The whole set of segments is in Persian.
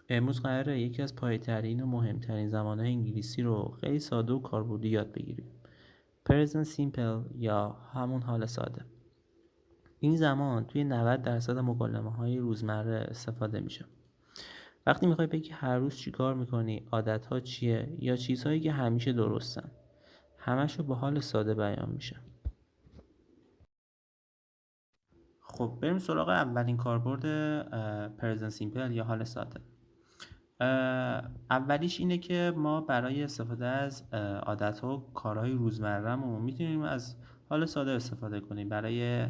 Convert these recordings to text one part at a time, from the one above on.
امروز قراره یکی از پایه‌ترین و مهمترین زبان‌های انگلیسی رو خیلی ساده و کاربردی یاد بگیریم. Present Simple یا همون حال ساده. این زمان توی 90% مکالمه‌های روزمره استفاده میشه. وقتی میخوای بگی هر روز چی کار میکنی، عادت‌ها چیه یا چیزهایی که همیشه درستن، همشو با حال ساده بیان میشه. خب بریم سراغ اولین کاربرد پرزنت سیمپل یا حال ساده. اولیش اینه که ما برای استفاده از عادت‌ها و کارهای روزمره‌مون میتونیم از حال ساده استفاده کنیم برای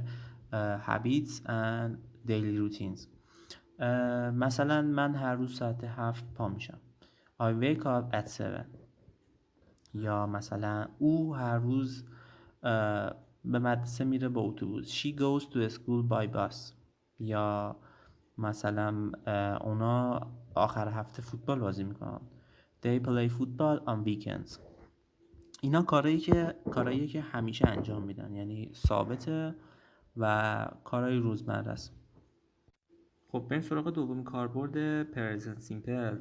habits and daily routines. مثلا من هر روز ساعت 7 پا میشم. I wake up at 7. یا مثلا او هر روز به مدرسه میره با اتوبوس. She goes to school by bus. یا مثلا اونا آخر هفته فوتبال بازی میکنن. They play football on weekends. اینا کارهاییه که همیشه انجام میدن، یعنی ثابته و کارهای روزمره است. خب بریم سراغ دومین کاربرد پرزنت سیمپل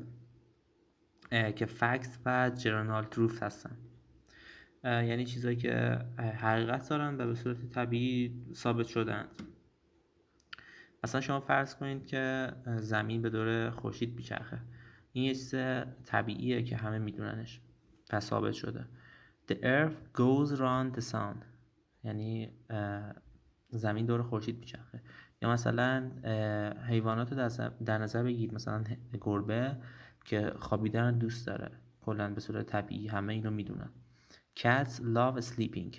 که فکت و جرنال تروث هستن. یعنی چیزایی که حقیقت دارن و به صورت طبیعی ثابت شدن. مثلا شما فرض کنید که زمین به دور خورشید میچرخه. این یه چیز طبیعیه که همه میدوننش و ثابت شده. The earth goes round the sun. یعنی زمین دور خورشید میچرخه. یا مثلا حیوانات رو در نظر بگیرید، مثلا گربه که خوابیدن دوست داره، کلا به صورت طبیعی همه اینو میدونن. Cats love sleeping.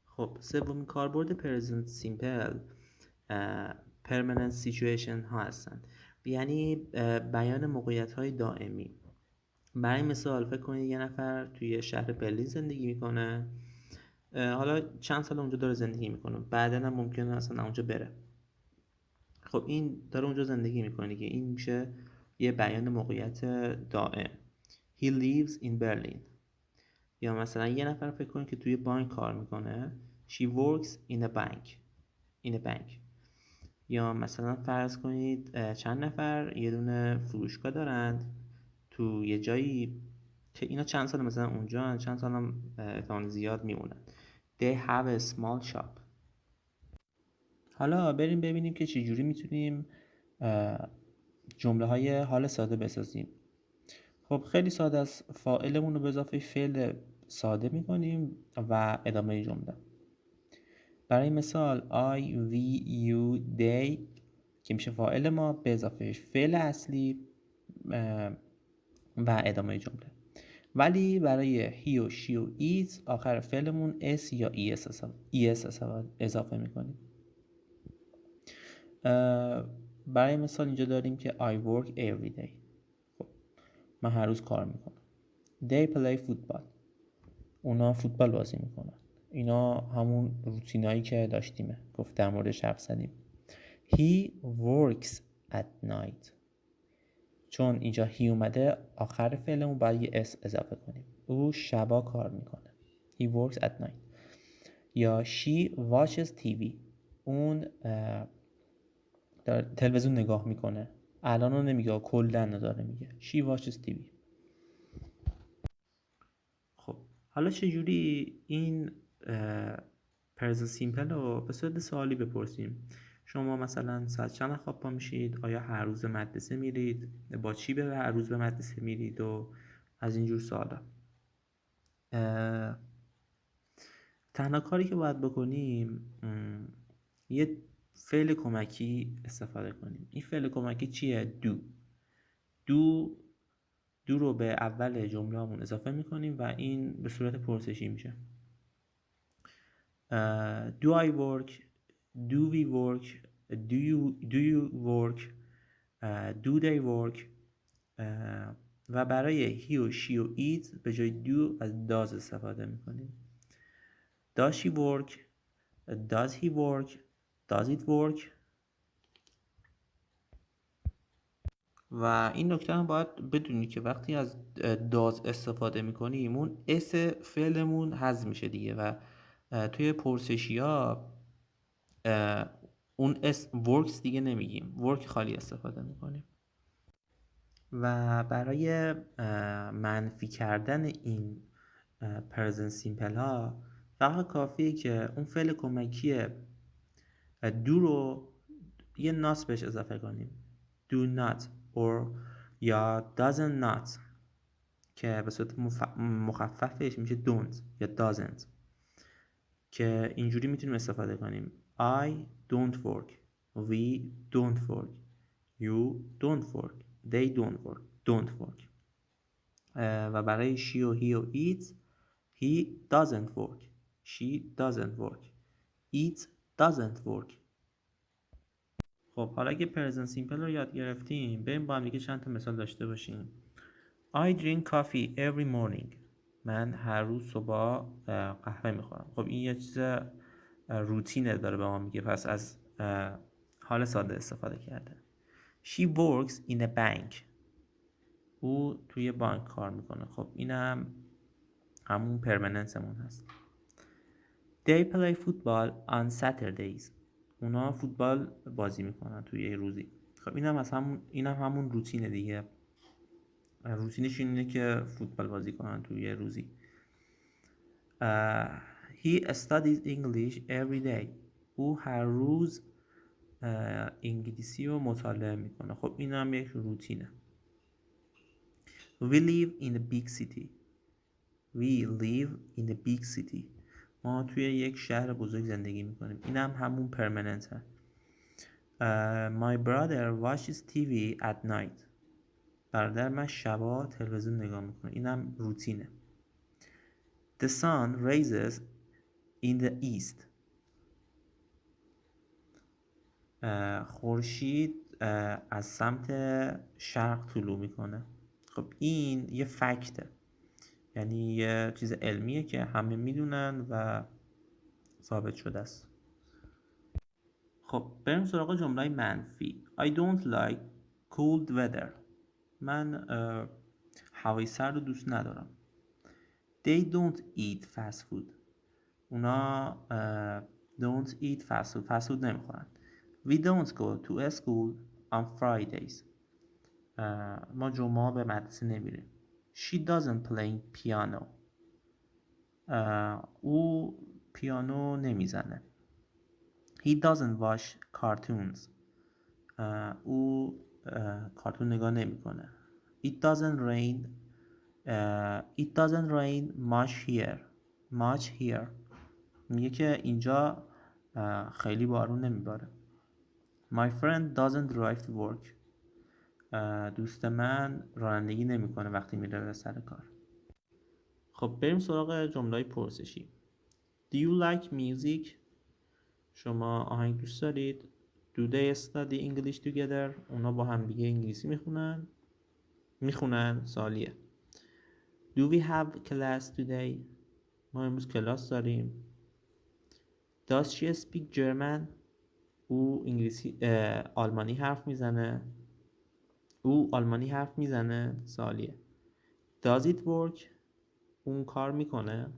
خب سومین کاربرد پرزنت سیمپل permanent situation ها هستن، یعنی بیان موقعیت های دائمی. برای مثال فکر کنید یه نفر توی شهر برلین زندگی میکنه، حالا چند سال اونجا داره زندگی میکنه، بعداً هم ممکنه اصلا اونجا بره. خب این داره اونجا زندگی میکنه که این میشه یه بیان موقعیت دائم. He lives in Berlin. یا مثلا یه نفر فکر کنید که توی بانک کار میکنه. She works in a bank. یا مثلا فرض کنید چند نفر یه دونه فروشگاه دارند تو یه جایی که اینا چند سال مثلا اونجا، چند سال هم احتمال زیاد میمونن. They have a small shop. حالا بریم ببینیم که چجوری میتونیم جمله های حال ساده بسازیم. خب خیلی ساده است. فاعلمون رو به اضافه فعل ساده میکنیم و ادامه جمله. برای مثال I, we, you, they که میشه فاعل ما به اضافه فعل اصلی و ادامه جمله. ولی برای he و she و it آخر فعلمون s یا es اضافه میکنیم. برای مثال اینجا داریم که I work every day. خب من هر روز کار میکنم. They play football. اونا فوتبال بازی میکنن. اینا همون روتینایی که داشتیمه، گفت در موردش حرف زدیم. He works at night. چون اینجا he اومده آخر فعلمون باید یه s اضافه کنیم. او شبا کار میکنه. He works at night. یا she watches TV. اون تلویزیون نگاه میکنه. الان رو نمیگه، کلن داره میگه. She watches TV. خب حالا چجوری این پرزنت سیمپل رو به صورت سوالی بپرسیم؟ شما مثلا ساعت چند خواب پا میشید؟ آیا هر روز به مدرسه میرید؟ با چی هر روز به مدرسه میرید؟ و از اینجور سوالا. تنها کاری که باید بکنیم یه فعل کمکی استفاده کنیم. این فعل کمکی چیه؟ دو رو به اول جمله‌مون اضافه میکنیم و این به صورت پرسشی میشه. Do I work? Do we work? Do you work? Do they work? و برای he و she و it به جای do از does استفاده میکنیم. Does she work? Does he work? Does it work? و این نکته هم باید بدونی که وقتی از does استفاده میکنیم اون اس فعلمون حذف میشه دیگه و توی پرسشی ها اون اس works دیگه نمیگیم، work خالی استفاده میکنیم. و برای منفی کردن این پرزنت سیمپل ها فقط کافیه که اون فعل کمکی دو رو یه نات بهش اضافه کنیم. do not یا doesn't not که به صورت مخففش میشه don't یا doesn't که اینجوری میتونیم استفاده کنیم. I don't work, we don't work, you don't work, they don't work. و برای she و he و it he doesn't work, she doesn't work, it doesn't work. خب حالا که پرزنت سیمپل رو یاد گرفتیم بریم با هم دیگه چند تا مثال داشته باشیم. I drink coffee every morning. من هر روز صبح قهوه میخورم. خب این یه چیز روتینه داره به ما میگه، پس از حال ساده استفاده کرده. She works in a bank. او توی بانک کار میکنه. خب اینم همون پرمننسمون هست. They play football on Saturdays. اونا فوتبال بازی میکنن توی یه روزی. خب اینم همون روتینه دیگه. روتینش اینه که فوتبال بازی کنن توی یه روزی. He studies English every day. او هر روز انگلیسی رو مطالعه میکنه. خب اینم یک روتینه. We live in a big city. We live in a big city. ما توی یک شهر بزرگ زندگی میکنیم. اینم همون پرمننته. My brother watches TV at night. برادر من شبا تلویزیون نگاه میکنه. اینم روتینه. The sun rises in the east. خورشید از سمت شرق طلوع میکنه. خب این یه فکته، یعنی یه چیز علمیه که همه میدونن و ثابت شده است. خب بریم سراغ جمله منفی. I don't like cold weather. من هوای سرد رو دوست ندارم. They don't eat fast food. اونا don't eat fast food نمیخورن. We don't go to school on Fridays. ما جمعه به مدرسه نمیریم. She doesn't play piano. او پیانو نمیزنه. He doesn't watch cartoons. او کارتون نگاه نمیکنه. It doesn't rain much here. میگه که اینجا خیلی بارون نمیباره. My friend doesn't drive to work. دوست من رانندگی نمیکنه وقتی میره به سر کار. خب بریم سراغ جمله‌های پرسشی. Do you like music? شما آهنگ دوست دارید؟ Do they study English together? اونا با هم دیگه انگلیسی میخونن سوالیه. Do we have class today? ما امروز کلاس داریم. Does she speak German? او آلمانی حرف میزنه سوالیه. Does it work? اون کار میکنه.